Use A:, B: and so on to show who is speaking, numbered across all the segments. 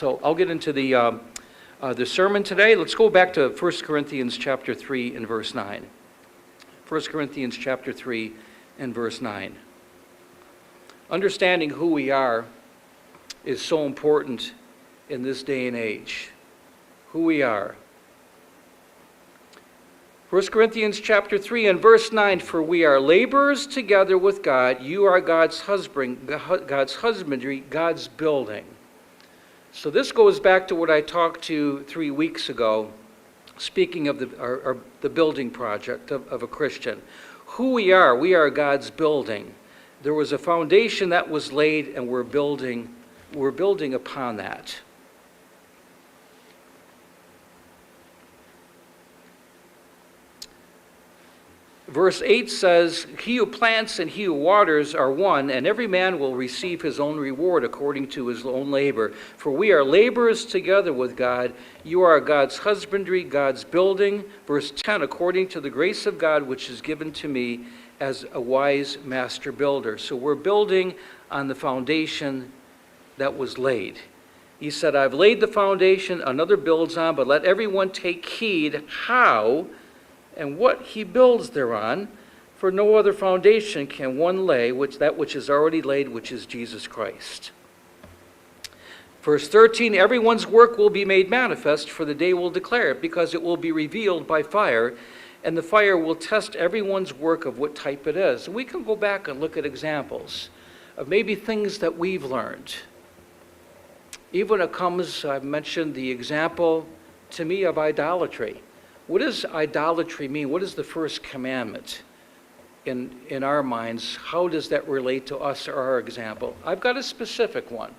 A: So I'll get into the sermon today. Let's go back to 1 Corinthians chapter 3 and verse 9. 1 Corinthians chapter 3 and verse 9. Understanding who we are is so important in this day and age. Who we are. 1 Corinthians chapter 3 and verse 9, for we are laborers together with God. You are God's husbandry, God's building. So this goes back to what I talked to 3 weeks ago, speaking of the building project of a Christian. Who we are God's building. There was a foundation that was laid, and we're building upon that. Verse 8 says, he who plants and he who waters are one, and every man will receive his own reward according to his own labor. For we are laborers together with God. You are God's husbandry, God's building. Verse 10, according to the grace of God which is given to me as a wise master builder. So we're building on the foundation that was laid. He said, I've laid the foundation, another builds on, but let everyone take heed how and what he builds thereon, for no other foundation can one lay, which is already laid, which is Jesus Christ. Verse 13, everyone's work will be made manifest, for the day will declare it, because it will be revealed by fire, and the fire will test everyone's work of what type it is. And we can go back and look at examples of maybe things that we've learned. Even when it comes, I've mentioned the example to me of idolatry. What does idolatry mean? What is the first commandment in our minds? How does that relate to us or our example? I've got a specific one.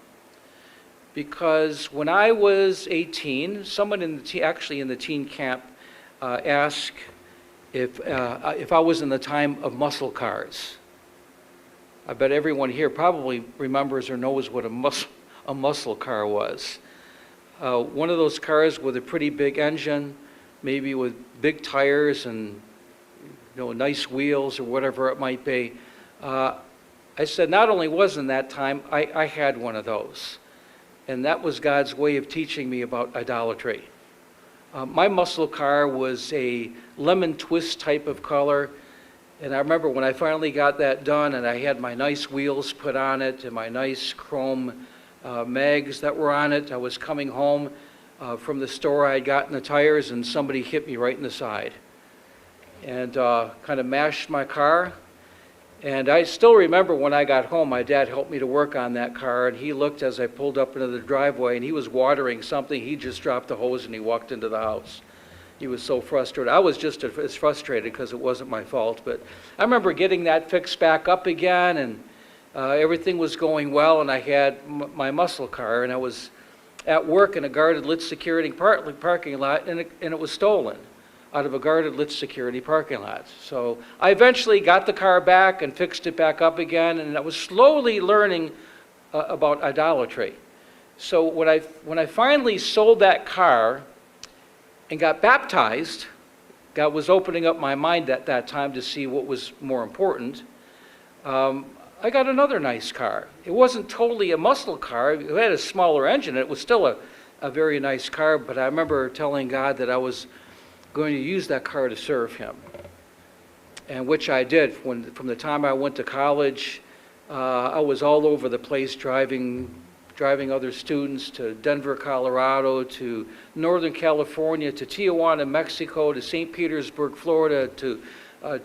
A: Because when I was 18, someone in the teen camp asked if I was in the time of muscle cars. I bet everyone here probably remembers or knows what a muscle car was. One of those cars with a pretty big engine, maybe with big tires and nice wheels or whatever it might be. I said, not only was in that time, I had one of those. And that was God's way of teaching me about idolatry. My muscle car was a lemon twist type of color. And I remember when I finally got that done and I had my nice wheels put on it and my nice chrome mags that were on it, I was coming home from the store. I had gotten the tires and somebody hit me right in the side and kind of mashed my car. And I still remember when I got home, my dad helped me to work on that car, and he looked as I pulled up into the driveway and he was watering something. He just dropped the hose and he walked into the house. He was so frustrated. I was just as frustrated because it wasn't my fault. But I remember getting that fixed back up again, and everything was going well, and I had my muscle car, and I was at work in a guarded lit security parking lot, and it was stolen out of a guarded lit security parking lot. So I eventually got the car back and fixed it back up again, and I was slowly learning about idolatry. So when I finally sold that car and got baptized, God was opening up my mind at that time to see what was more important. I got another nice car. It wasn't totally a muscle car. It had a smaller engine. It was still a very nice car, but I remember telling God that I was going to use that car to serve him, and which I did. From the time I went to college, I was all over the place driving other students to Denver, Colorado, to Northern California, to Tijuana, Mexico, to St. Petersburg, Florida, to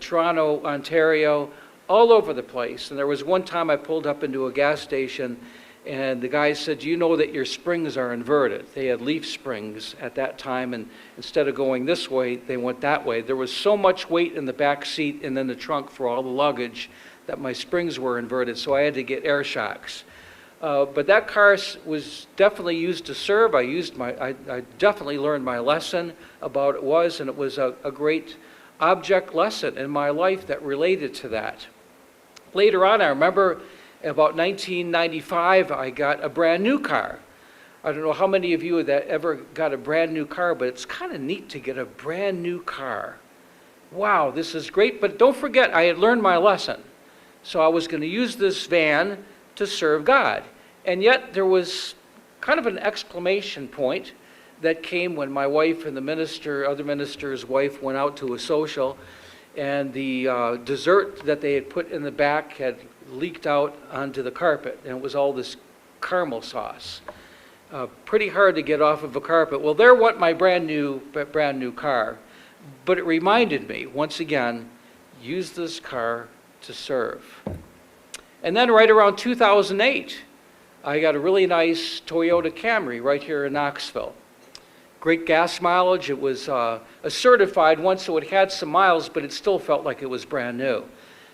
A: Toronto, Ontario, all over the place. And there was one time I pulled up into a gas station, and the guy said, you know that your springs are inverted. They had leaf springs at that time, and instead of going this way, they went that way. There was so much weight in the back seat and then the trunk for all the luggage that my springs were inverted, so I had to get air shocks. But that car was definitely used to serve. I definitely learned my lesson about it was, and it was a great object lesson in my life that related to that. Later on, I remember about 1995, I got a brand new car. I don't know how many of you that ever got a brand new car, but it's kind of neat to get a brand new car. Wow, this is great, but don't forget, I had learned my lesson. So I was going to use this van to serve God. And yet there was kind of an exclamation point that came when my wife and other minister's wife went out to a social, and the dessert that they had put in the back had leaked out onto the carpet, and it was all this caramel sauce. Pretty hard to get off of a carpet. Well, there went my brand new car, but it reminded me, once again, use this car to serve. And then right around 2008, I got a really nice Toyota Camry right here in Knoxville. Great gas mileage. It was a certified one, so it had some miles, but it still felt like it was brand new.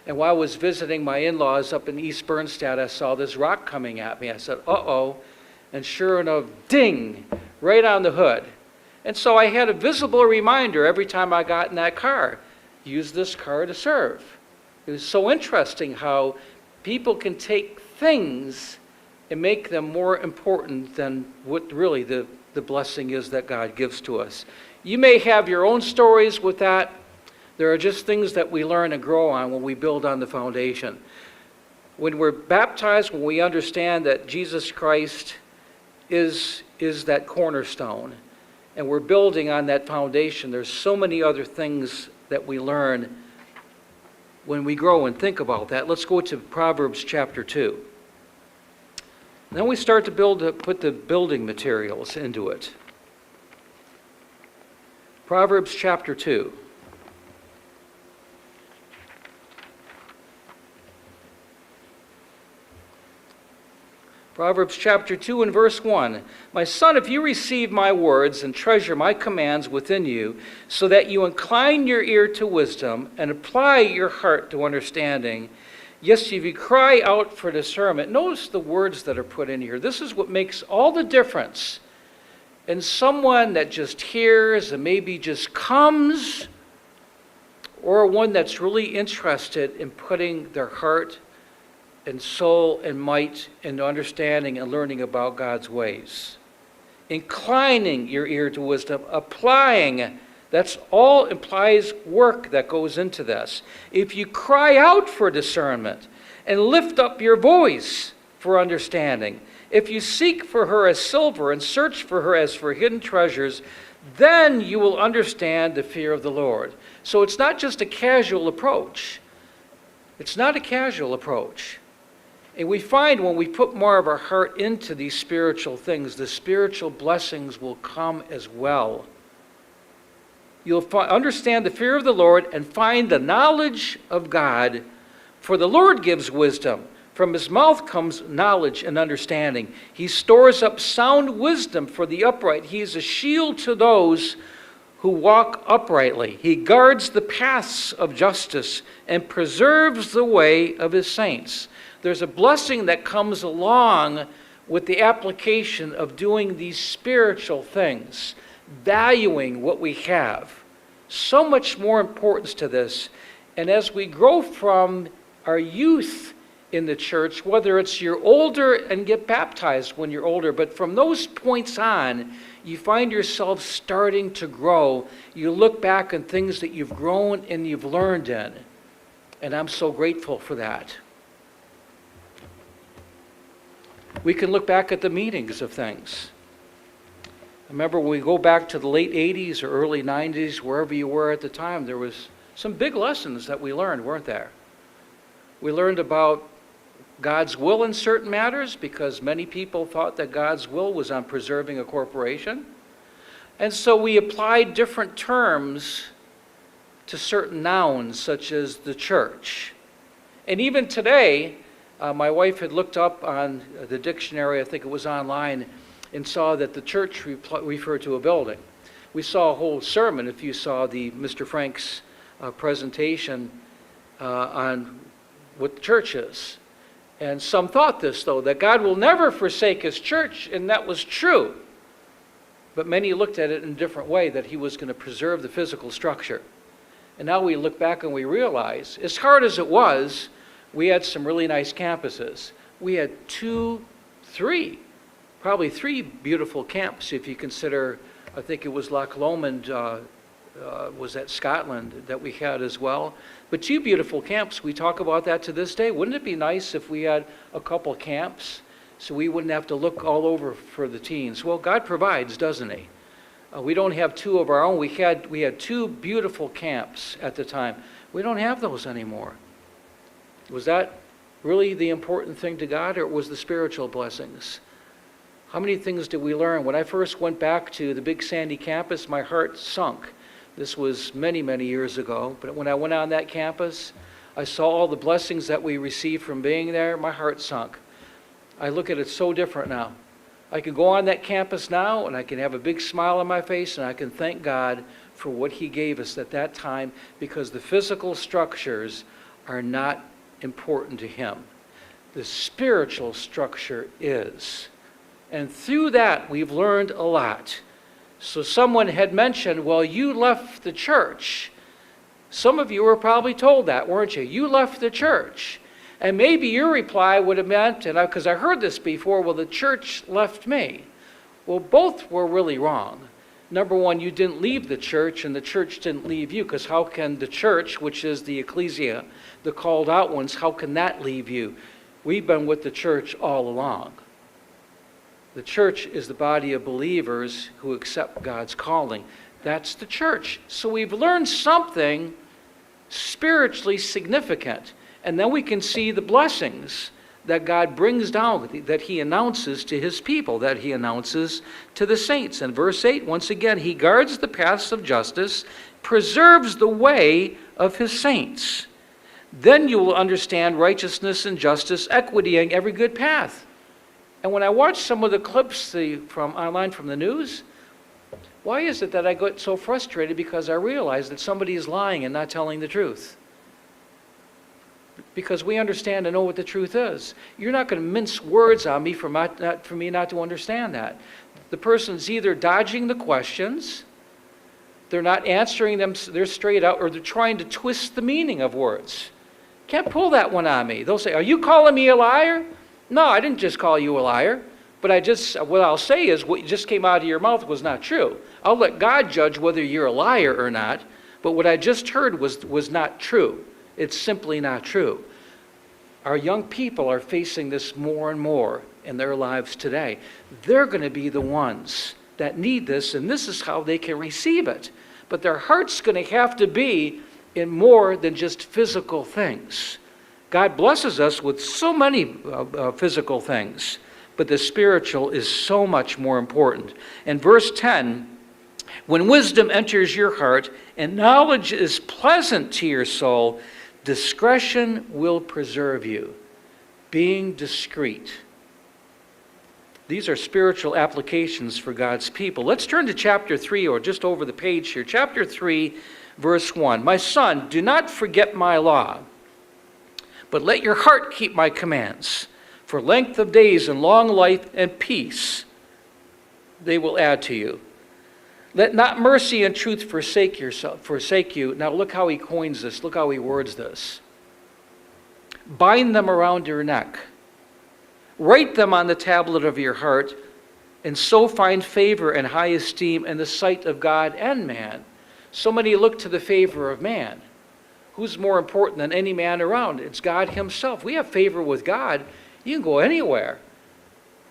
A: And while I was visiting my in-laws up in East Bernstadt, I saw this rock coming at me. I said, uh-oh. And sure enough, ding, right on the hood. And so I had a visible reminder every time I got in that car, use this car to serve. It was so interesting how people can take things and make them more important than what really the blessing is that God gives to us. You may have your own stories with that. There are just things that we learn and grow on when we build on the foundation. When we're baptized, when we understand that Jesus Christ is that cornerstone, and we're building on that foundation, there's so many other things that we learn when we grow and think about that. Let's go to Proverbs chapter 2. Then we start to put the building materials into it. Proverbs chapter 2. Proverbs chapter 2 and verse 1. My son, if you receive my words and treasure my commands within you, so that you incline your ear to wisdom and apply your heart to understanding, yes, if you cry out for discernment. Notice the words that are put in here. This is what makes all the difference in someone that just hears and maybe just comes, or one that's really interested in putting their heart and soul and might into understanding and learning about God's ways. Inclining your ear to wisdom, applying, that's all implies work that goes into this. If you cry out for discernment and lift up your voice for understanding, if you seek for her as silver and search for her as for hidden treasures, then you will understand the fear of the Lord. So it's not just a casual approach. It's not a casual approach. And we find when we put more of our heart into these spiritual things, the spiritual blessings will come as well. You'll understand the fear of the Lord and find the knowledge of God, for the Lord gives wisdom. From his mouth comes knowledge and understanding. He stores up sound wisdom for the upright. He is a shield to those who walk uprightly. He guards the paths of justice and preserves the way of his saints. There's a blessing that comes along with the application of doing these spiritual things, valuing what we have. So much more importance to this. And as we grow from our youth in the church, whether it's you're older and get baptized when you're older, but from those points on, you find yourself starting to grow. You look back on things that you've grown and you've learned in. And I'm so grateful for that. We can look back at the meanings of things. I remember when we go back to the late 80s or early 90s, wherever you were at the time, there was some big lessons that we learned, weren't there? We learned about God's will in certain matters because many people thought that God's will was on preserving a corporation. And so we applied different terms to certain nouns, such as the church. And even today, my wife had looked up on the dictionary, I think it was online, and saw that the church referred to a building. We saw a whole sermon, if you saw Mr. Frank's presentation on what the church is. And some thought this, though, that God will never forsake his church, and that was true. But many looked at it in a different way, that he was going to preserve the physical structure. And now we look back and we realize, as hard as it was, we had some really nice campuses. We had probably three beautiful camps, if you consider, I think it was Loch Lomond, was at Scotland that we had as well. But 2 beautiful camps, we talk about that to this day. Wouldn't it be nice if we had a couple camps so we wouldn't have to look all over for the teens. Well, God provides, doesn't he? We don't have two of our own. We had two beautiful camps at the time. We don't have those anymore. Was that really the important thing to God, or was the spiritual blessings? How many things did we learn? When I first went back to the Big Sandy campus, my heart sunk. This was many, many years ago. But when I went on that campus, I saw all the blessings that we received from being there. My heart sunk. I look at it so different now. I can go on that campus now, and I can have a big smile on my face, and I can thank God for what he gave us at that time, because the physical structures are not important to him. The spiritual structure is. And through that, we've learned a lot. So someone had mentioned, well, you left the church. Some of you were probably told that, weren't you? You left the church. And maybe your reply would have meant, and because I heard this before, well, the church left me. Well, both were really wrong. Number one, you didn't leave the church, and the church didn't leave you, because how can the church, which is the ecclesia, the called out ones, how can that leave you? We've been with the church all along. The church is the body of believers who accept God's calling. That's the church. So we've learned something spiritually significant. And then we can see the blessings that God brings down, that he announces to his people, that he announces to the saints. In verse 8, once again, he guards the paths of justice, preserves the way of his saints. Then you will understand righteousness and justice, equity, and every good path. And when I watch some of the clips from online from the news, why is it that I get so frustrated? Because I realize that somebody is lying and not telling the truth. Because we understand and know what the truth is. You're not going to mince words on me for me not to understand that. The person's either dodging the questions, they're not answering them, they're straight out, or they're trying to twist the meaning of words. Can't pull that one on me. They'll say, are you calling me a liar? No, I didn't just call you a liar. But what I'll say is what just came out of your mouth was not true. I'll let God judge whether you're a liar or not. But what I just heard was not true. It's simply not true. Our young people are facing this more and more in their lives today. They're going to be the ones that need this, and this is how they can receive it. But their heart's going to have to be in more than just physical things. God blesses us with so many physical things, but the spiritual is so much more important. In verse 10, when wisdom enters your heart and knowledge is pleasant to your soul, discretion will preserve you. Being discreet. These are spiritual applications for God's people. Let's turn to chapter 3, or just over the page here. Chapter 3, verse 1. My son, do not forget my law, but let your heart keep my commands. For length of days and long life and peace they will add to you. Let not mercy and truth forsake you. Now look how he coins this. Look how he words this. Bind them around your neck. Write them on the tablet of your heart, and so find favor and high esteem in the sight of God and man. So many look to the favor of man. Who's more important than any man around? It's God himself. We have favor with God. You can go anywhere.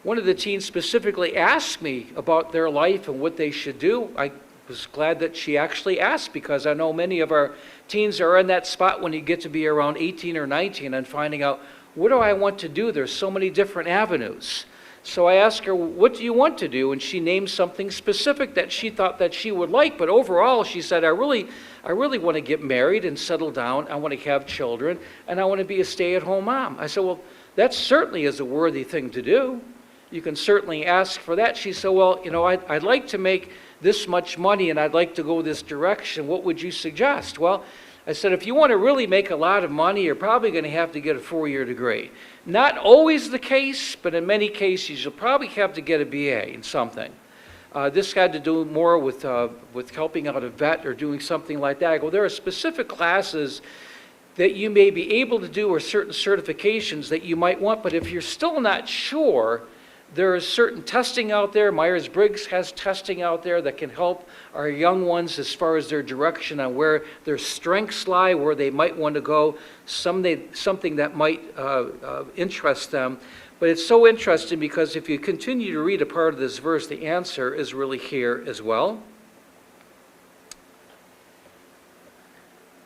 A: One of the teens specifically asked me about their life and what they should do. I was glad that she actually asked, because I know many of our teens are in that spot when you get to be around 18 or 19 and finding out, what do I want to do? There's so many different avenues. So I asked her, what do you want to do? And she named something specific that she thought that she would like. But overall, she said, I really want to get married and settle down. I want to have children, and I want to be a stay-at-home mom. I said, well, that certainly is a worthy thing to do. You can certainly ask for that. She said, well, I'd like to make this much money, and I'd like to go this direction. What would you suggest? Well, I said, if you want to really make a lot of money, you're probably going to have to get a 4-year degree. Not always the case, but in many cases, you'll probably have to get a BA in something. This had to do more with helping out a vet or doing something like that. I go, there are specific classes that you may be able to do, or certain certifications that you might want, but if you're still not sure, there is certain testing out there. Myers-Briggs has testing out there that can help our young ones as far as their direction on where their strengths lie, where they might want to go, something that might interest them. But it's so interesting because if you continue to read a part of this verse, the answer is really here as well.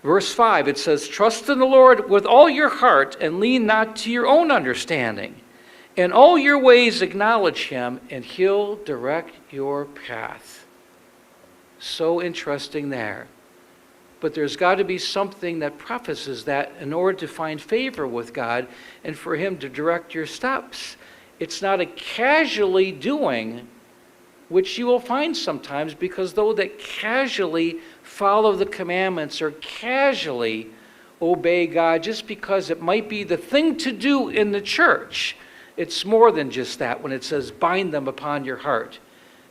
A: Verse 5, it says, "Trust in the Lord with all your heart and lean not to your own understanding. In all your ways acknowledge him, and he'll direct your path." So interesting there. But there's got to be something that prefaces that in order to find favor with God and for him to direct your steps. It's not a casually doing, which you will find sometimes, because those that casually follow the commandments or casually obey God just because it might be the thing to do in the church. It's more than just that when it says bind them upon your heart.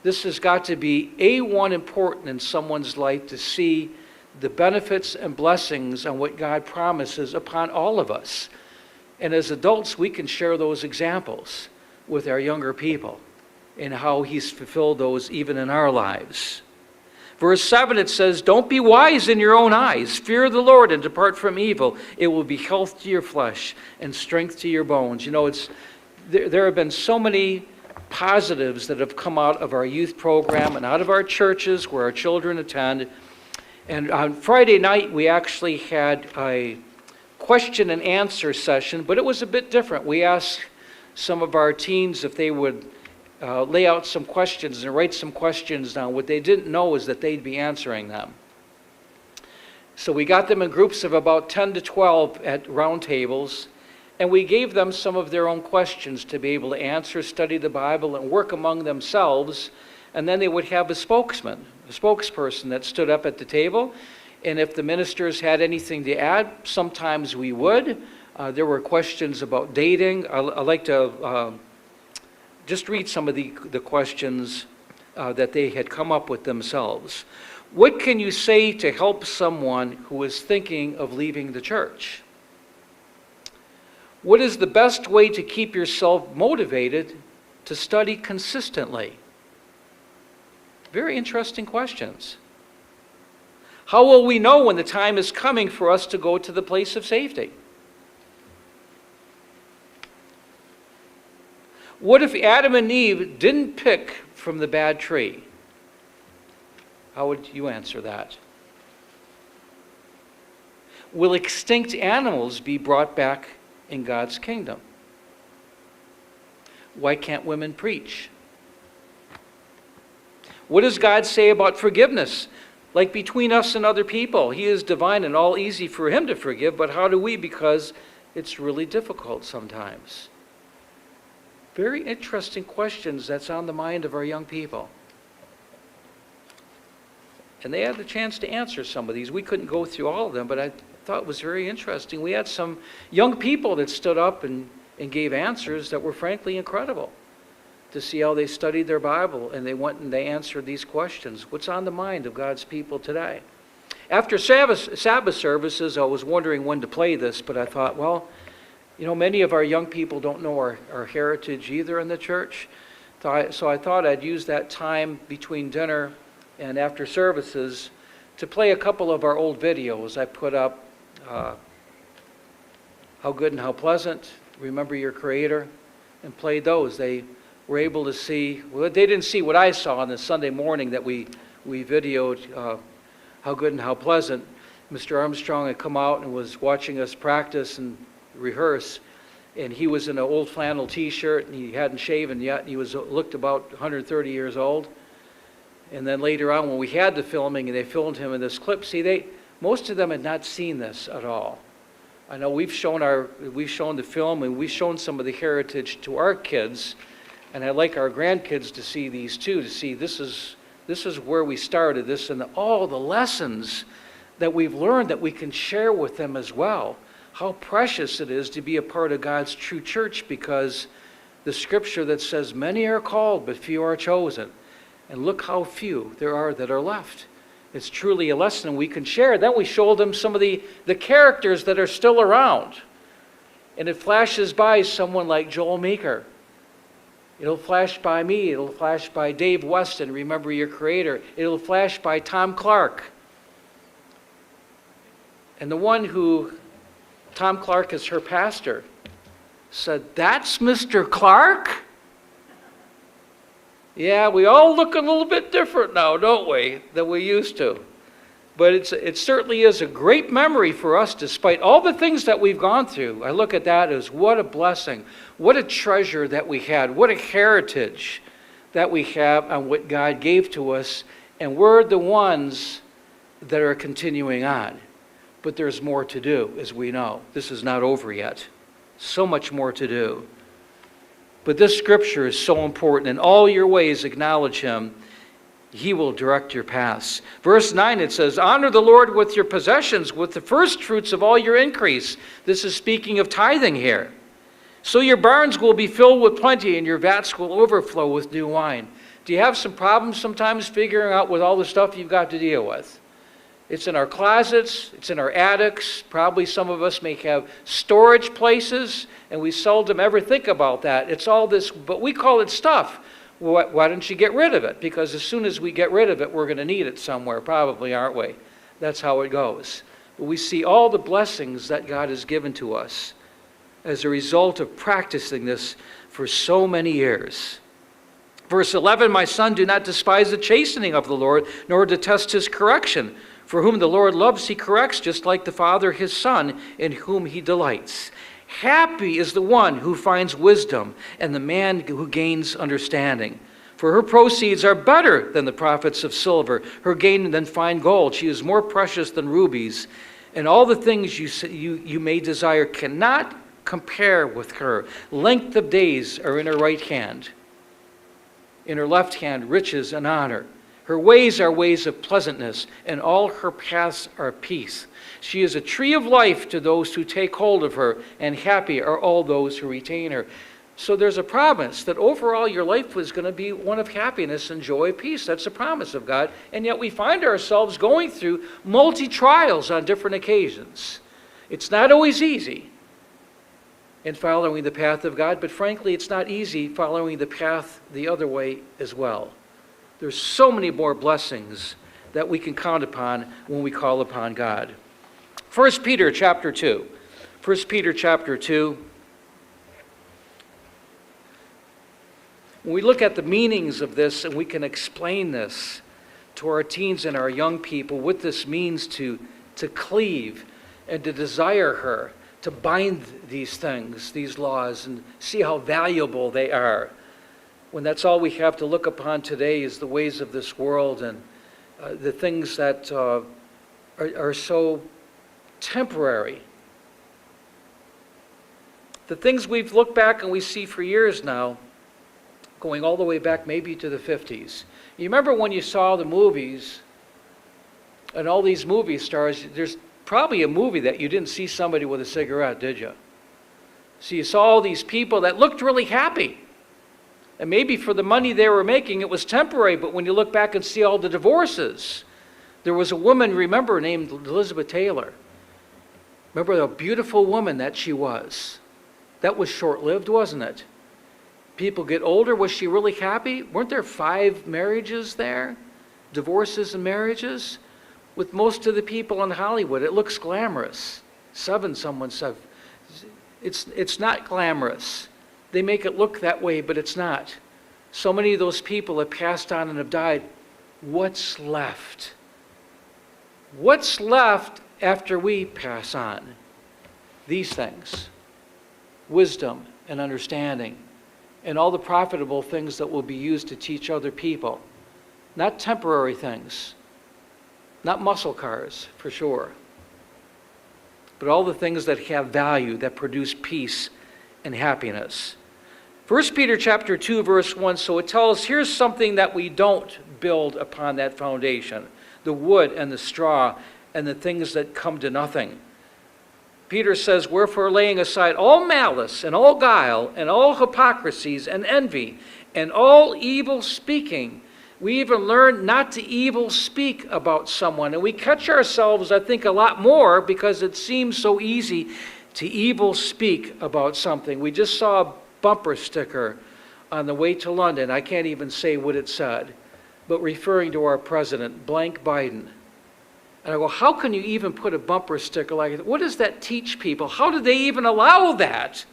A: This has got to be A1 important in someone's life to see the benefits and blessings on what God promises upon all of us. And as adults, we can share those examples with our younger people and how he's fulfilled those even in our lives. Verse 7, it says, "Don't be wise in your own eyes. Fear the Lord and depart from evil. It will be health to your flesh and strength to your bones." You know, there have been so many positives that have come out of our youth program and out of our churches where our children attend. And on Friday night, we actually had a question and answer session, but it was a bit different. We asked some of our teens if they would lay out some questions and write some questions down. What they didn't know is that they'd be answering them. So we got them in groups of about 10 to 12 at round tables, and we gave them some of their own questions to be able to answer, study the Bible, and work among themselves. And then they would have a spokesperson that stood up at the table. And if the ministers had anything to add, sometimes we would. There were questions about dating. I like to just read some of the questions that they had come up with themselves. What can you say to help someone who is thinking of leaving the church? What is the best way to keep yourself motivated to study consistently? Very interesting questions. How will we know when the time is coming for us to go to the place of safety? What if Adam and Eve didn't pick from the bad tree? How would you answer that? Will extinct animals be brought back in God's kingdom? Why can't women preach? What does God say about forgiveness? Like between us and other people, he is divine and all easy for him to forgive, but how do we? Because it's really difficult sometimes. Very interesting questions that's on the mind of our young people. And they had the chance to answer some of these. We couldn't go through all of them, but I thought it was very interesting. We had some young people that stood up and gave answers that were frankly incredible to see how they studied their Bible and they went and they answered these questions. What's on the mind of God's people today? After Sabbath services, I was wondering when to play this, but I thought, well, you know, many of our young people don't know our heritage either in the church. So I thought I'd use that time between dinner and after services to play a couple of our old videos. I put up How Good and How Pleasant, Remember Your Creator, and played those. They were able to see, well, they didn't see what I saw on the Sunday morning that we videoed How Good and How Pleasant. Mr. Armstrong had come out and was watching us practice and rehearse, and he was in an old flannel t-shirt and he hadn't shaven yet, and he looked about 130 years old. And then later on when we had the filming and they filmed him in this clip, most of them had not seen this at all. I know we've shown the film and we've shown some of the heritage to our kids, and I'd like our grandkids to see these too, to see this is where we started, this and all the lessons that we've learned that we can share with them as well. How precious it is to be a part of God's true church, because the scripture that says many are called but few are chosen, and look how few there are that are left. It's truly a lesson we can share. Then we show them some of the characters that are still around, and it flashes by someone like Joel Meeker. It'll flash by me. It'll flash by Dave Weston, Remember Your Creator. It'll flash by Tom Clark. And the one who, Tom Clark is her pastor. said, "That's Mr. Clark?" Yeah, we all look a little bit different now, don't we, than we used to. But it certainly is a great memory for us, despite all the things that we've gone through. I look at that as what a blessing, what a treasure that we had, what a heritage that we have on what God gave to us, and we're the ones that are continuing on. But there's more to do, as we know. This is not over yet. So much more to do. But this scripture is so important. In all your ways acknowledge him. He will direct your paths. Verse 9, it says, "Honor the Lord with your possessions, with the first fruits of all your increase." This is speaking of tithing here. "So your barns will be filled with plenty, and your vats will overflow with new wine." Do you have some problems sometimes figuring out with all the stuff you've got to deal with? It's in our closets, it's in our attics. Probably some of us may have storage places, and we seldom ever think about that. It's all this, but we call it stuff. Why don't you get rid of it? Because as soon as we get rid of it, we're going to need it somewhere, probably, aren't we? That's how it goes. But we see all the blessings that God has given to us as a result of practicing this for so many years. Verse 11, "My son, do not despise the chastening of the Lord, nor detest his correction. For whom the Lord loves, he corrects, just like the Father his Son, in whom he delights. Happy is the one who finds wisdom, and the man who gains understanding. For her proceeds are better than the profits of silver, her gain than fine gold. She is more precious than rubies. And all the things you may desire cannot compare with her. Length of days are in her right hand. In her left hand, riches and honor. Her ways are ways of pleasantness, and all her paths are peace. She is a tree of life to those who take hold of her, and happy are all those who retain her." So there's a promise that overall your life was going to be one of happiness and joy and peace. That's a promise of God. And yet we find ourselves going through multi-trials on different occasions. It's not always easy in following the path of God, but frankly, it's not easy following the path the other way as well. There's so many more blessings that we can count upon when we call upon God. 1 Peter chapter 2. 1 Peter chapter 2. When we look at the meanings of this and we can explain this to our teens and our young people, what this means to cleave and to desire her, to bind these things, these laws, and see how valuable they are. When that's all we have to look upon today is the ways of this world and the things that are so temporary. The things we've looked back and we see for years now, going all the way back maybe to the 50s. You remember when you saw the movies and all these movie stars, there's probably a movie that you didn't see somebody with a cigarette, did you? So you saw all these people that looked really happy. And maybe for the money they were making, it was temporary, but when you look back and see all the divorces, there was a woman, remember, named Elizabeth Taylor. Remember the beautiful woman that she was. That was short-lived, wasn't it? People get older. Was she really happy? Weren't there 5 marriages there? Divorces and marriages? With most of the people in Hollywood, it looks glamorous. 7, someone said. It's not glamorous. They make it look that way, but it's not. So many of those people have passed on and have died. What's left? What's left after we pass on? These things. Wisdom and understanding. And all the profitable things that will be used to teach other people. Not temporary things. Not muscle cars, for sure. But all the things that have value, that produce peace and happiness. 1 Peter chapter 2, verse 1, so it tells us here's something that we don't build upon that foundation. The wood and the straw and the things that come to nothing. Peter says, wherefore laying aside all malice and all guile and all hypocrisies and envy and all evil speaking, we even learn not to evil speak about someone. And we catch ourselves, I think, a lot more because it seems so easy to evil speak about something. We just saw a bumper sticker on the way to London. I can't even say what it said, but referring to our president, blank Biden. And I go, how can you even put a bumper sticker like that? What does that teach people? How do they even allow that?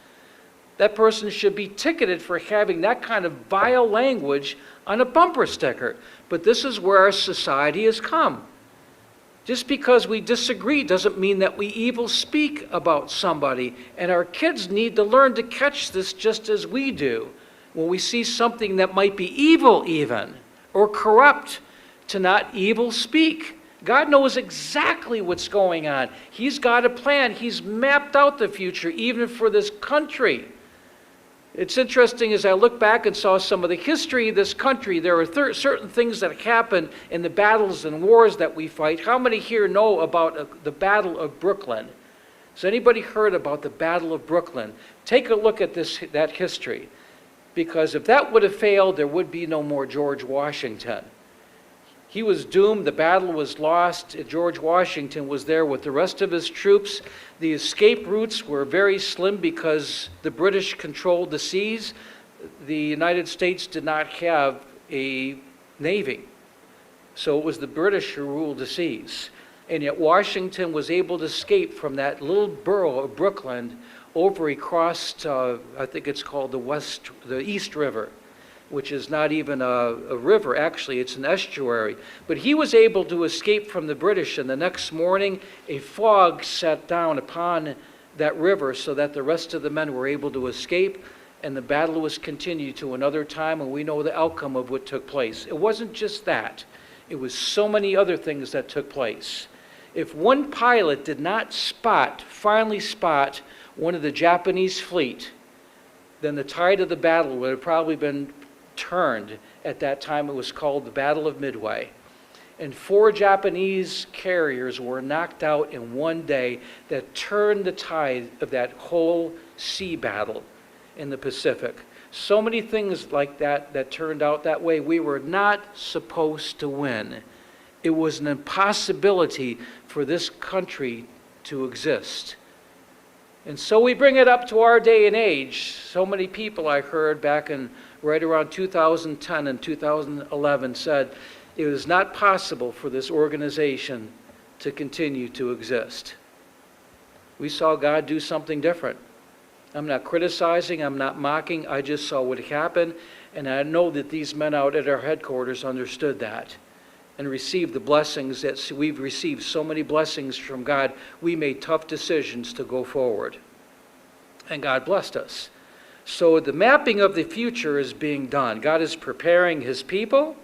A: That person should be ticketed for having that kind of vile language on a bumper sticker. But this is where our society has come. Just because we disagree doesn't mean that we evil speak about somebody. And our kids need to learn to catch this just as we do. When we see something that might be evil even, or corrupt, to not evil speak. God knows exactly what's going on. He's got a plan. He's mapped out the future, even for this country. It's interesting, as I look back and saw some of the history of this country, there are certain things that happen in the battles and wars that we fight. How many here know about the Battle of Brooklyn? Has anybody heard about the Battle of Brooklyn? Take a look at that history. Because if that would have failed, there would be no more George Washington. He was doomed. The battle was lost. George Washington was there with the rest of his troops. The escape routes were very slim because the British controlled the seas. The United States did not have a navy. So it was the British who ruled the seas. And yet Washington was able to escape from that little borough of Brooklyn over. He crossed, I think it's called the East River, which is not even a river, actually, it's an estuary. But he was able to escape from the British, and the next morning a fog sat down upon that river so that the rest of the men were able to escape, and the battle was continued to another time, and we know the outcome of what took place. It wasn't just that. It was so many other things that took place. If one pilot did not finally spot one of the Japanese fleet, then the tide of the battle would have probably been turned. At that time, it was called the Battle of Midway. And 4 Japanese carriers were knocked out in one day that turned the tide of that whole sea battle in the Pacific. So many things like that turned out that way. We were not supposed to win. It was an impossibility for this country to exist. And so we bring it up to our day and age. So many people I heard back in right around 2010 and 2011 said it was not possible for this organization to continue to exist. We saw God do something different. I'm not criticizing, I'm not mocking, I just saw what happened, and I know that these men out at our headquarters understood that and received the blessings that we've received. So many blessings from God. We made tough decisions to go forward, and God blessed us. So the mapping of the future is being done. God is preparing his people.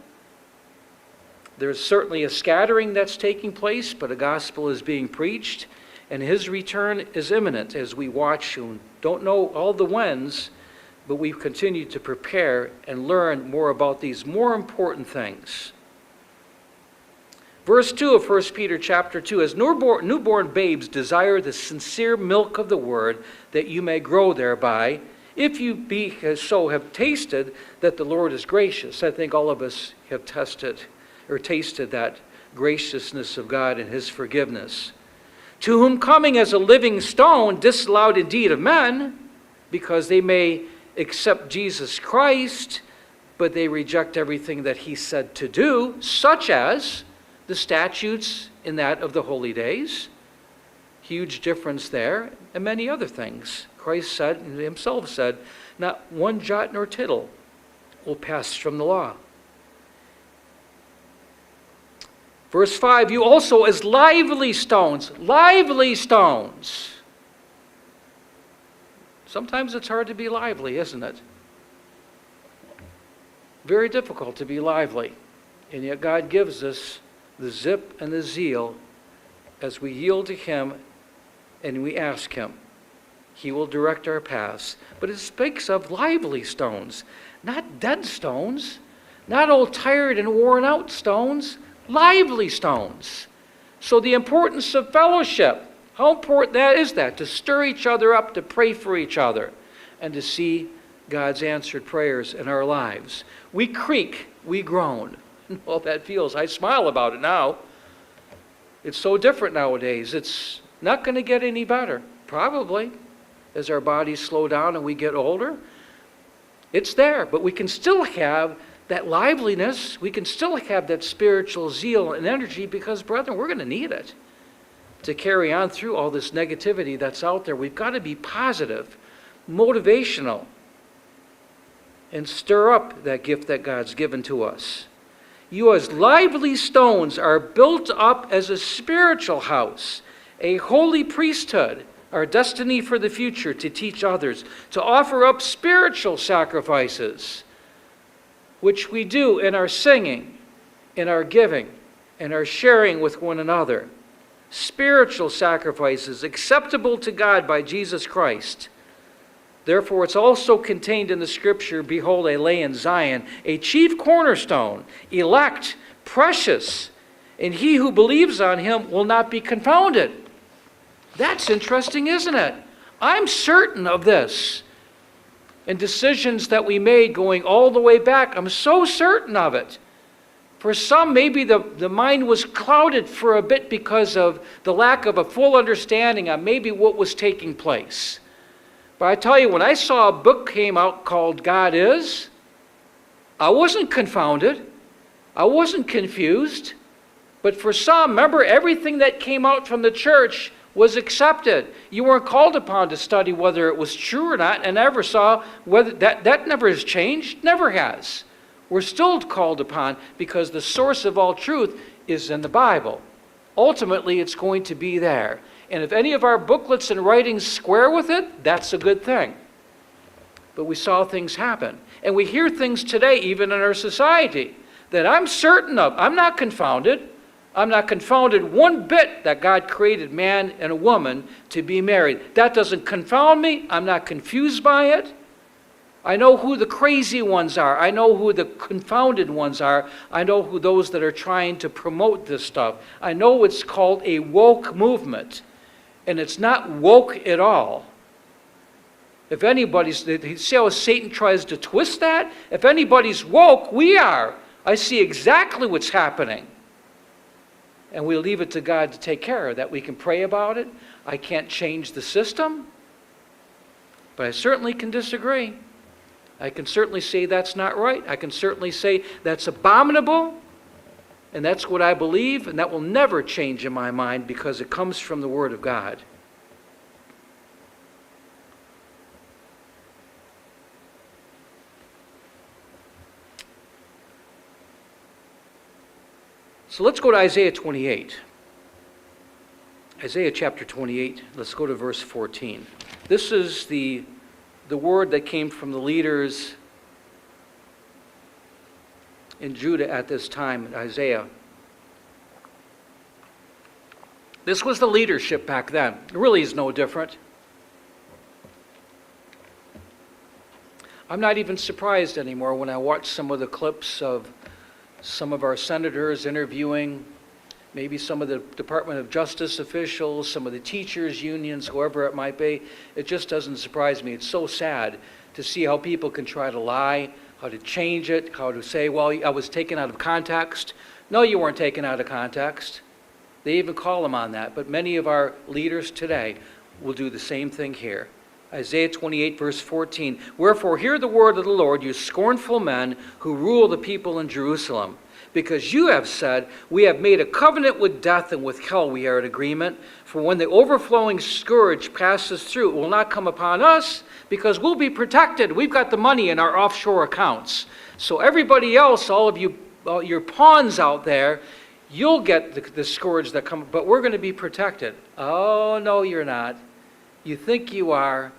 A: There's certainly a scattering that's taking place, but the gospel is being preached, and his return is imminent as we watch and don't know all the whens, but we continue to prepare and learn more about these more important things. Verse 2 of 1 Peter chapter 2, as newborn babes desire the sincere milk of the word, that you may grow thereby, if you have tasted that the Lord is gracious. I think all of us have tasted that graciousness of God and his forgiveness. To whom coming as a living stone, disallowed indeed of men, because they may accept Jesus Christ, but they reject everything that he said to do, such as the statutes in that of the holy days. Huge difference there, and many other things. Christ said, himself said, not one jot nor tittle will pass from the law. Verse 5, you also as lively stones. Sometimes it's hard to be lively, isn't it? Very difficult to be lively. And yet God gives us the zip and the zeal as we yield to him and we ask him. He will direct our paths. But it speaks of lively stones, not dead stones, not old tired and worn out stones, lively stones. So the importance of fellowship, how important that is, to stir each other up, to pray for each other, and to see God's answered prayers in our lives. We creak, we groan. Well, that feels, I smile about it now. It's so different nowadays. It's not going to get any better, probably, as our bodies slow down and we get older. It's there, but we can still have that liveliness. We can still have that spiritual zeal and energy because, brethren, we're going to need it to carry on through all this negativity that's out there. We've got to be positive. motivational, and stir up that gift that God's given to us. You as lively stones are built up as a spiritual house, a holy priesthood, our destiny for the future to teach others, to offer up spiritual sacrifices, which we do in our singing, in our giving, in our sharing with one another. Spiritual sacrifices acceptable to God by Jesus Christ. Therefore, it's also contained in the Scripture, behold, I lay in Zion a chief cornerstone, elect, precious, and he who believes on him will not be confounded. That's interesting, isn't it? I'm certain of this. And decisions that we made going all the way back, I'm so certain of it. For some, maybe the mind was clouded for a bit because of the lack of a full understanding on maybe what was taking place. But I tell you, when I saw a book came out called God Is, I wasn't confounded. I wasn't confused. But for some, remember, everything that came out from the church was accepted. You weren't called upon to study whether it was true or not, and never saw whether that never has changed, never has. We're still called upon because the source of all truth is in the Bible. Ultimately, it's going to be there. And if any of our booklets and writings square with it, that's a good thing. But we saw things happen. And we hear things today, even in our society, that I'm certain of. I'm not confounded. I'm not confounded one bit that God created man and a woman to be married. That doesn't confound me. I'm not confused by it. I know who the crazy ones are. I know who the confounded ones are. I know who those that are trying to promote this stuff. I know it's called a woke movement. And it's not woke at all. If anybody's, see how Satan tries to twist that? If anybody's woke, we are. I see exactly what's happening. And we'll leave it to God to take care of that. We can pray about it. I can't change the system. But I certainly can disagree. I can certainly say that's not right. I can certainly say that's abominable. And that's what I believe, and that will never change in my mind because it comes from the Word of God. So let's go to Isaiah 28. Isaiah chapter 28, let's go to verse 14. This is the word that came from the leaders in Judah at this time, Isaiah. This was the leadership back then. It really is no different. I'm not even surprised anymore when I watch some of the clips of some of our senators interviewing maybe some of the Department of Justice officials, some of the teachers' unions, whoever it might be. It just doesn't surprise me. It's so sad to see how people can try to lie, how to change it, how to say, well, I was taken out of context. No, you weren't taken out of context. They even call them on that. But many of our leaders today will do the same thing here. Isaiah 28, verse 14. Wherefore hear the word of the Lord, you scornful men who rule the people in Jerusalem. Because you have said, we have made a covenant with death, and with hell we are at agreement. For when the overflowing scourge passes through, it will not come upon us, because we'll be protected. We've got the money in our offshore accounts. So everybody else, all of you, your pawns out there, you'll get the scourge that comes, but we're going to be protected. Oh, no, you're not. You think you are,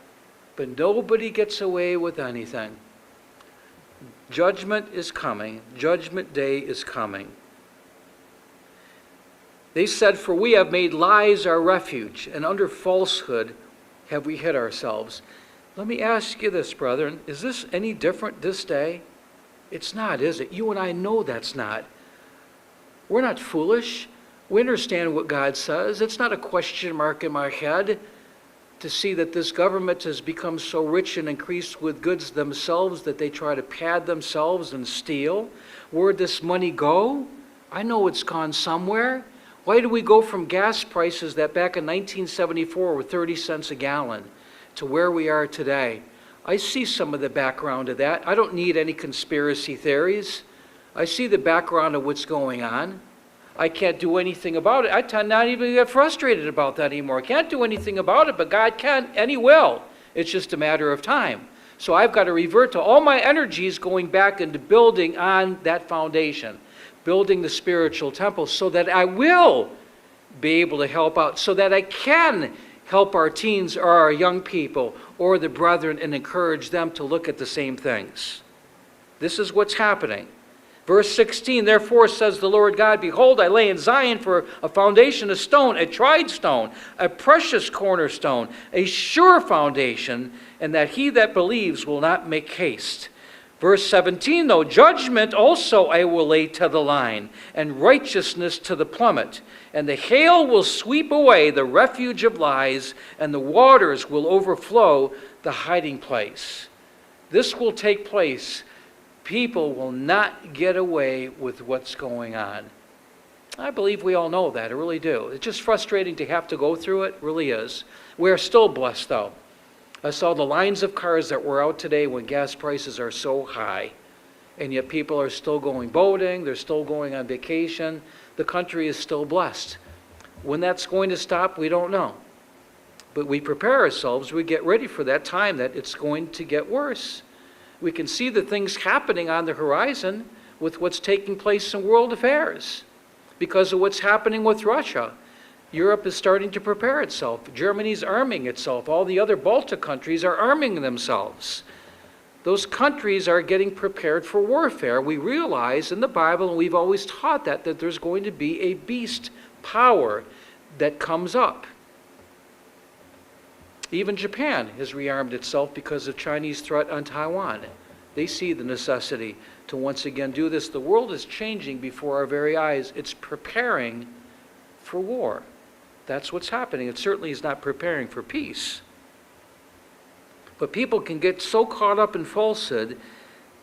A: but nobody gets away with anything. Judgment is coming. Judgment day is coming. They said, for we have made lies our refuge, and under falsehood have we hid ourselves. Let me ask you this, brethren. Is this any different this day? It's not, is it? You and I know that's not. We're not foolish. We understand what God says. It's not a question mark in my head to see that this government has become so rich and increased with goods themselves that they try to pad themselves and steal. Where'd this money go? I know it's gone somewhere. Why do we go from gas prices that back in 1974 were 30 cents a gallon to where we are today? I see some of the background of that. I don't need any conspiracy theories. I see the background of what's going on. I can't do anything about it. I tend not even to get frustrated about that anymore. I can't do anything about it, but God can, and He will. It's just a matter of time. So I've got to revert to all my energies going back into building on that foundation, building the spiritual temple so that I will be able to help out, so that I can help our teens or our young people or the brethren and encourage them to look at the same things. This is what's happening. Verse 16, therefore says the Lord God, behold, I lay in Zion for a foundation, a stone, a tried stone, a precious cornerstone, a sure foundation, and that he that believes will not make haste. Verse 17, though, judgment also I will lay to the line, and righteousness to the plummet. And the hail will sweep away the refuge of lies, and the waters will overflow the hiding place. This will take place. People will not get away with what's going on. I believe we all know that. I really do. It's just frustrating to have to go through it. It really is. We are still blessed, though. I saw the lines of cars that were out today when gas prices are so high. And yet people are still going boating. They're still going on vacation. The country is still blessed. When that's going to stop, we don't know. But we prepare ourselves. We get ready for that time that it's going to get worse. We can see the things happening on the horizon with what's taking place in world affairs because of what's happening with Russia. Europe is starting to prepare itself. Germany's arming itself. All the other Baltic countries are arming themselves. Those countries are getting prepared for warfare. We realize in the Bible, and we've always taught that there's going to be a beast power that comes up. Even Japan has rearmed itself because of Chinese threat on Taiwan. They see the necessity to once again do this. The world is changing before our very eyes. It's preparing for war. That's what's happening. It certainly is not preparing for peace. But people can get so caught up in falsehood,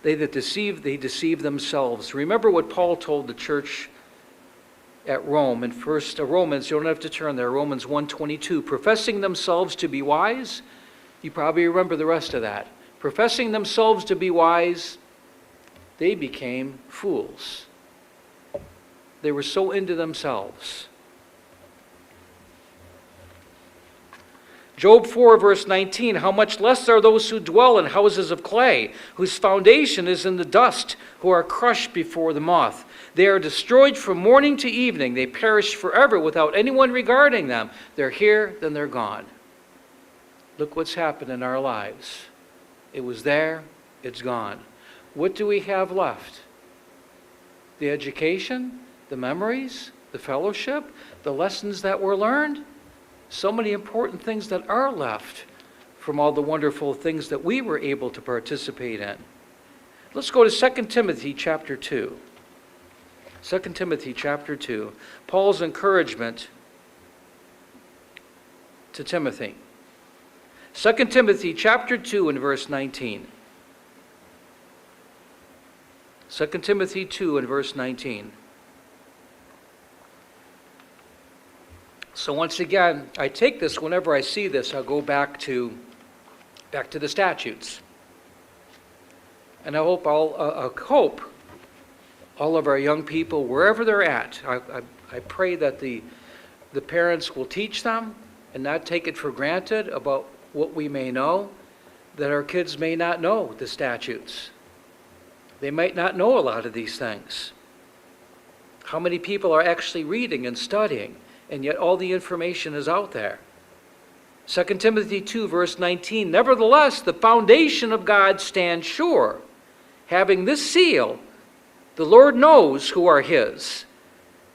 A: they deceive themselves. Remember what Paul told the church at Rome in Romans, you don't have to turn there, Romans 1:22, professing themselves to be wise. You probably remember the rest of that. Professing themselves to be wise, they became fools. They were so into themselves. Job 4, verse 19, how much less are those who dwell in houses of clay, whose foundation is in the dust, who are crushed before the moth. They are destroyed from morning to evening. They perish forever without anyone regarding them. They're here, then they're gone. Look what's happened in our lives. It was there, it's gone. What do we have left? The education, the memories, the fellowship, the lessons that were learned. So many important things that are left from all the wonderful things that we were able to participate in. Let's go to 2 Timothy chapter 2. 2 Timothy chapter 2. Paul's encouragement to Timothy. 2 Timothy chapter 2 and verse 19. 2 Timothy 2 and verse 19. So once again, I take this whenever I see this, I'll go back to the statutes. And I hope all of our young people, wherever they're at, I pray that the parents will teach them and not take it for granted about what we may know, that our kids may not know the statutes. They might not know a lot of these things. How many people are actually reading and studying? And yet all the information is out there. 2 Timothy 2, verse 19, nevertheless, the foundation of God stands sure, having this seal, the Lord knows who are his.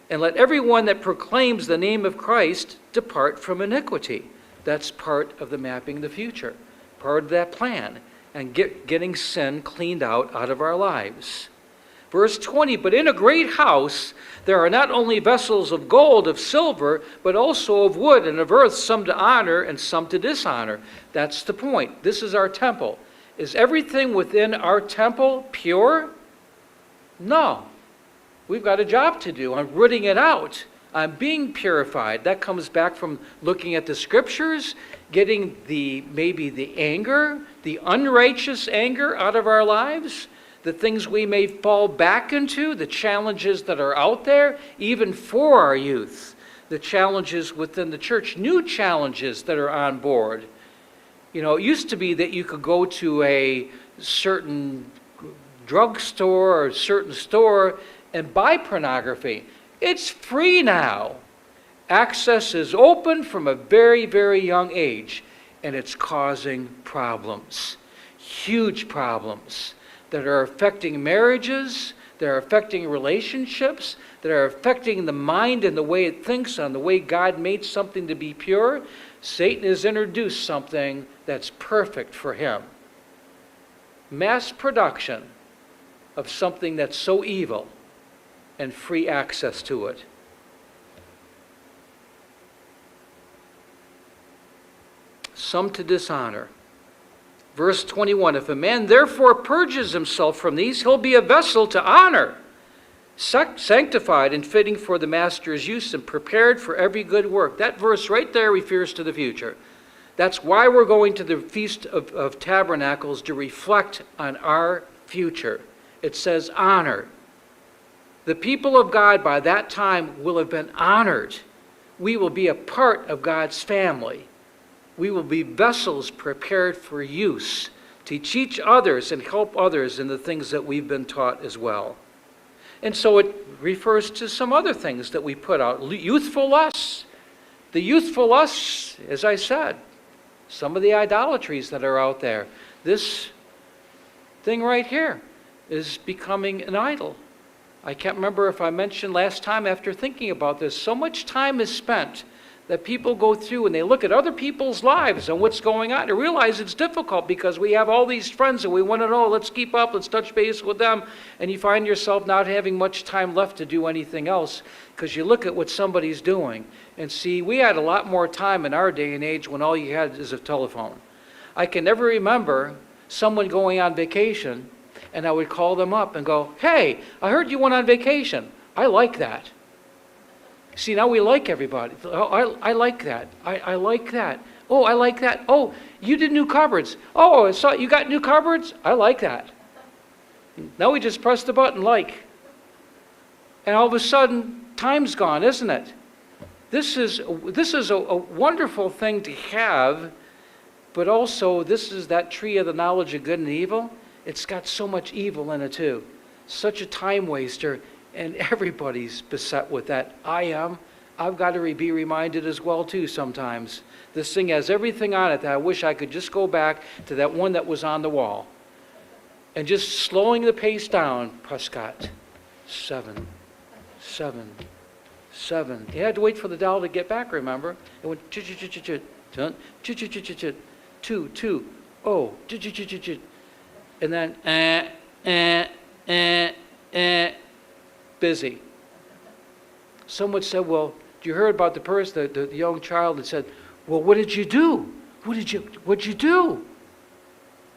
A: And let everyone that proclaims the name of Christ depart from iniquity. That's part of the mapping the future, part of that plan, and getting sin cleaned out of our lives. Verse 20, but in a great house there are not only vessels of gold, of silver, but also of wood and of earth, some to honor and some to dishonor. That's the point. This is our temple. Is everything within our temple pure? No. We've got a job to do on rooting it out, on being purified. That comes back from looking at the scriptures, getting maybe the anger, the unrighteous anger out of our lives, the things we may fall back into, the challenges that are out there, even for our youth, the challenges within the church, new challenges that are on board. It used to be that you could go to a certain drugstore or a certain store and buy pornography. It's free now. Access is open from a very, very young age, and it's causing problems, huge problems that are affecting marriages, that are affecting relationships, that are affecting the mind and the way it thinks on the way God made something to be pure. Satan has introduced something that's perfect for him. Mass production of something that's so evil and free access to it. Some to dishonor. Verse 21, if a man therefore purges himself from these, he'll be a vessel to honor, sanctified and fitting for the master's use and prepared for every good work. That verse right there refers to the future. That's why we're going to the Feast of Tabernacles, to reflect on our future. It says honor. The people of God by that time will have been honored. We will be a part of God's family. We will be vessels prepared for use to teach others and help others in the things that we've been taught as well. And so it refers to some other things that we put out. Youthful lusts. The youthful lusts, as I said, some of the idolatries that are out there. This thing right here is becoming an idol. I can't remember if I mentioned last time after thinking about this, so much time is spent that people go through and they look at other people's lives and what's going on and realize it's difficult because we have all these friends and we want to know, let's keep up, let's touch base with them, and you find yourself not having much time left to do anything else because you look at what somebody's doing and see, we had a lot more time in our day and age when all you had is a telephone. I can never remember someone going on vacation and I would call them up and go, hey, I heard you went on vacation. I like that. See, now we like everybody. Oh, I like that. I like that. Oh, I like that. Oh, you did new cupboards. Oh, I saw you got new cupboards. I like that. Now we just press the button like. And all of a sudden, time's gone, isn't it? This is a wonderful thing to have, but also this is that tree of the knowledge of good and evil. It's got so much evil in it too. Such a time waster. And everybody's beset with that. I am. I've got to be reminded as well too sometimes. This thing has everything on it that I wish I could just go back to that one that was on the wall. And just slowing the pace down. Prescott. 7. 7. 7. You had to wait for the dial to get back, remember? It went ch-ch-ch-ch-ch. 2, 2. Oh. Ch-ch-ch-ch-ch. And then busy. Someone said, well, you heard about the person, the young child that said, well, what did you do? What'd you do?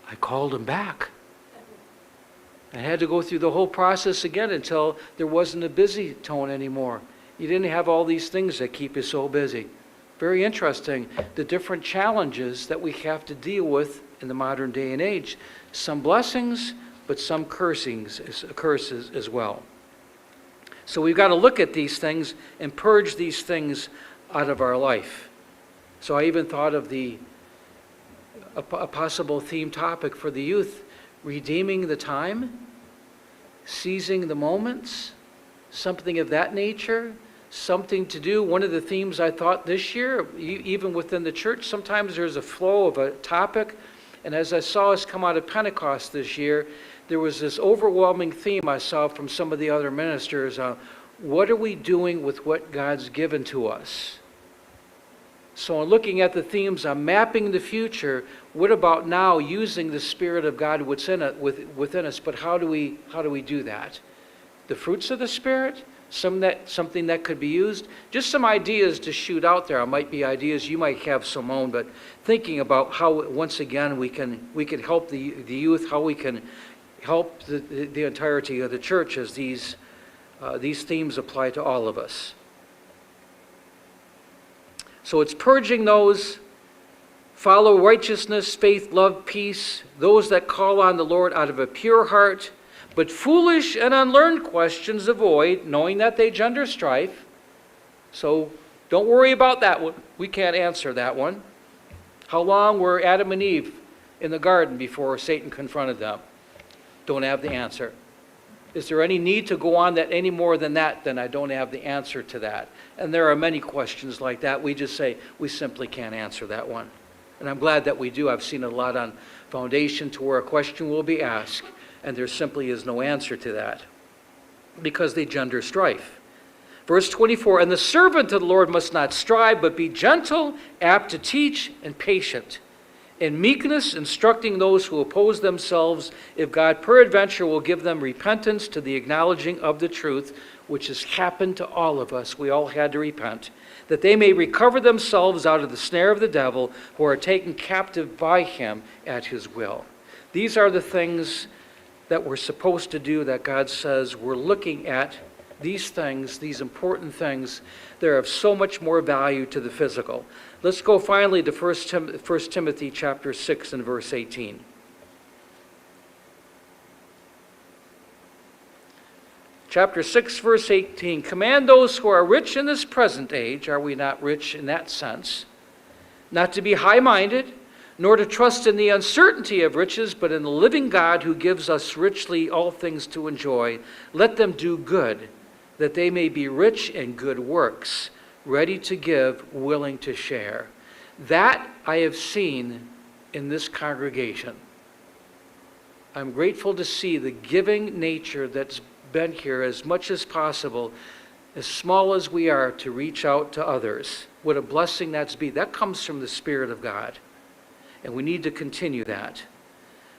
A: I called him back. I had to go through the whole process again until there wasn't a busy tone anymore. You didn't have all these things that keep you so busy. Very interesting, the different challenges that we have to deal with in the modern day and age. Some blessings, but some curses as well. So we've got to look at these things and purge these things out of our life. So I even thought of a possible theme topic for the youth, redeeming the time, seizing the moments, something of that nature, something to do. One of the themes I thought this year, even within the church, sometimes there's a flow of a topic. And as I saw us come out of Pentecost this year, there was this overwhelming theme I saw from some of the other ministers. What are we doing with what God's given to us? So in looking at the themes, I'm mapping the future. What about now using the Spirit of God within us? But how do we do that? The fruits of the Spirit? Something that could be used? Just some ideas to shoot out there. It might be ideas you might have, Simone, but thinking about how, once again, we can help the youth, how we can help the entirety of the church as these themes apply to all of us. So it's purging those, follow righteousness, faith, love, peace, those that call on the Lord out of a pure heart, but foolish and unlearned questions avoid, knowing that they gender strife. So don't worry about that one. We can't answer that one. How long were Adam and Eve in the garden before Satan confronted them? Don't have the answer. Is there any need to go on that any more than that? Then I don't have the answer to that. And there are many questions like that. We just say, we simply can't answer that one. And I'm glad that we do. I've seen a lot on Foundation to where a question will be asked, and there simply is no answer to that because they gender strife. Verse 24, and the servant of the Lord must not strive, but be gentle, apt to teach, and patient, in meekness instructing those who oppose themselves, if God peradventure will give them repentance to the acknowledging of the truth, which has happened to all of us. We all had to repent, that they may recover themselves out of the snare of the devil, who are taken captive by him at his will. These are the things that we're supposed to do, that God says we're looking at these things, these important things. They're of so much more value to the physical. Let's go finally to 1 Timothy chapter 6 and verse 18. Chapter 6, verse 18, command those who are rich in this present age, are we not rich in that sense, not to be high-minded, nor to trust in the uncertainty of riches, but in the living God who gives us richly all things to enjoy. Let them do good, that they may be rich in good works, ready to give, willing to share. That I have seen in this congregation. I'm grateful to see the giving nature that's been here as much as possible, as small as we are, to reach out to others. What a blessing that's been. That comes from the Spirit of God. And we need to continue that.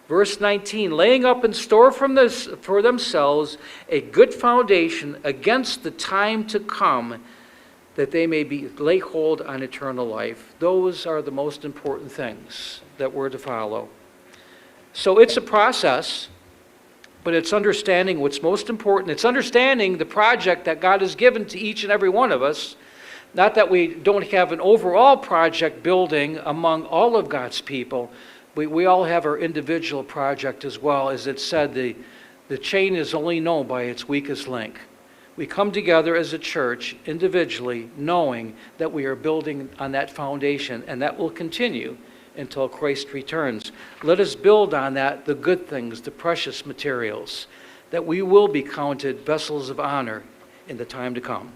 A: Verse 19, laying up in store for themselves a good foundation against the time to come, that they may lay hold on eternal life. Those are the most important things that we're to follow. So it's a process, but it's understanding what's most important. It's understanding the project that God has given to each and every one of us. Not that we don't have an overall project building among all of God's people. We all have our individual project as well. As it said, the chain is only known by its weakest link. We come together as a church individually, knowing that we are building on that foundation, and that will continue until Christ returns. Let us build on that, the good things, the precious materials, that we will be counted vessels of honor in the time to come.